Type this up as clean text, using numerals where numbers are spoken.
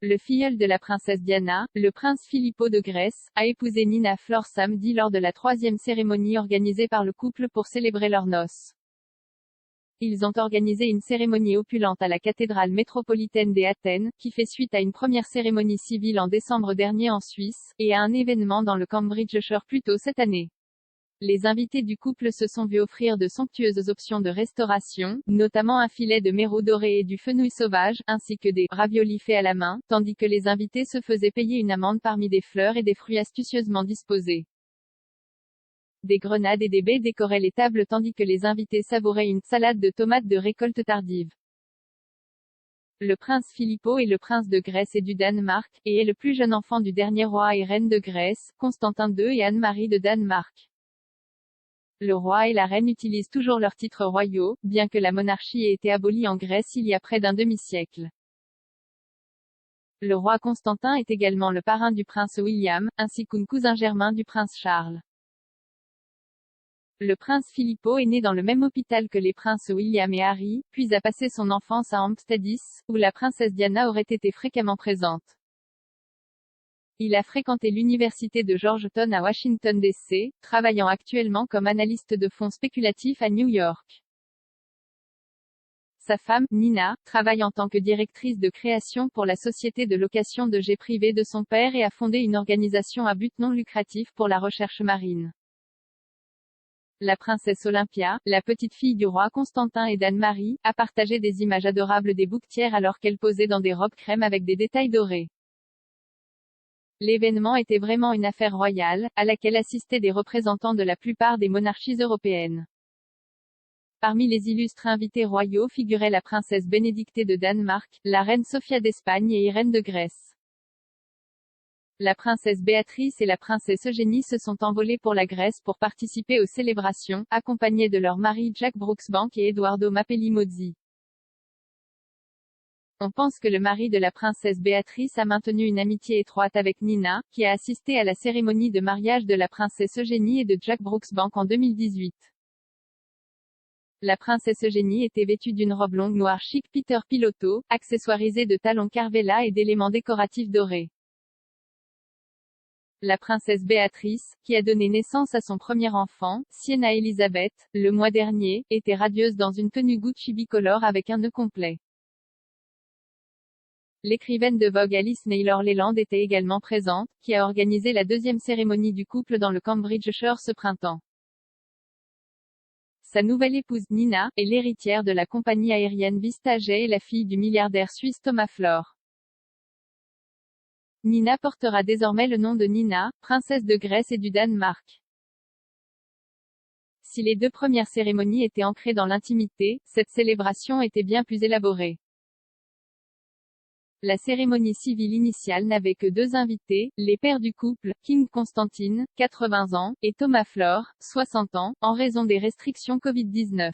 le filleul de la princesse Diana, le prince Filippo de Grèce, a épousé Nina Flor samedi lors de la troisième cérémonie organisée par le couple pour célébrer leurs noces. Ils ont organisé une cérémonie opulente à la cathédrale métropolitaine d'Athènes, qui fait suite à une première cérémonie civile en décembre dernier en Suisse, et à un événement dans le Cambridgeshire plus tôt cette année. Les invités du couple se sont vus offrir de somptueuses options de restauration, notamment un filet de mérou doré et du fenouil sauvage, ainsi que des raviolis faits à la main, tandis que les invités se faisaient payer une amende parmi des fleurs et des fruits astucieusement disposés. Des grenades et des baies décoraient les tables tandis que les invités savouraient une salade de tomates de récolte tardive. Le prince Filippo est le prince de Grèce et du Danemark, et est le plus jeune enfant du dernier roi et reine de Grèce, Constantin II et Anne-Marie de Danemark. Le roi et la reine utilisent toujours leurs titres royaux, bien que la monarchie ait été abolie en Grèce il y a près d'un demi-siècle. Le roi Constantin est également le parrain du prince William, ainsi qu'un cousin germain du prince Charles. Le prince Filippo est né dans le même hôpital que les princes William et Harry, puis a passé son enfance à Hampstead, où la princesse Diana aurait été fréquemment présente. Il a fréquenté l'université de Georgetown à Washington D.C., travaillant actuellement comme analyste de fonds spéculatifs à New York. Sa femme, Nina, travaille en tant que directrice de création pour la société de location de jets privés de son père et a fondé une organisation à but non lucratif pour la recherche marine. La princesse Olympia, la petite fille du roi Constantin et d'Anne-Marie, a partagé des images adorables des bouquetières alors qu'elle posait dans des robes crème avec des détails dorés. L'événement était vraiment une affaire royale, à laquelle assistaient des représentants de la plupart des monarchies européennes. Parmi les illustres invités royaux figuraient la princesse Bénédictée de Danemark, la reine Sophia d'Espagne et Irène de Grèce. La princesse Béatrice et la princesse Eugénie se sont envolées pour la Grèce pour participer aux célébrations, accompagnées de leurs maris Jack Brooksbank et Edoardo Mapelli Mozzi. On pense que le mari de la princesse Béatrice a maintenu une amitié étroite avec Nina, qui a assisté à la cérémonie de mariage de la princesse Eugénie et de Jack Brooksbank en 2018. La princesse Eugénie était vêtue d'une robe longue noire chic Peter Pilotto, accessoirisée de talons Carvela et d'éléments décoratifs dorés. La princesse Béatrice, qui a donné naissance à son premier enfant, Sienna Elizabeth, le mois dernier, était radieuse dans une tenue Gucci bicolore avec un nœud complet. L'écrivaine de Vogue Alice Naylor Leland était également présente, qui a organisé la deuxième cérémonie du couple dans le Cambridgeshire ce printemps. Sa nouvelle épouse, Nina, est l'héritière de la compagnie aérienne VistaJet et la fille du milliardaire suisse Thomas Flor. Nina portera désormais le nom de Nina, princesse de Grèce et du Danemark. Si les deux premières cérémonies étaient ancrées dans l'intimité, cette célébration était bien plus élaborée. La cérémonie civile initiale n'avait que deux invités, les pères du couple, King Constantine, 80 ans, et Thomas Flor, 60 ans, en raison des restrictions Covid-19.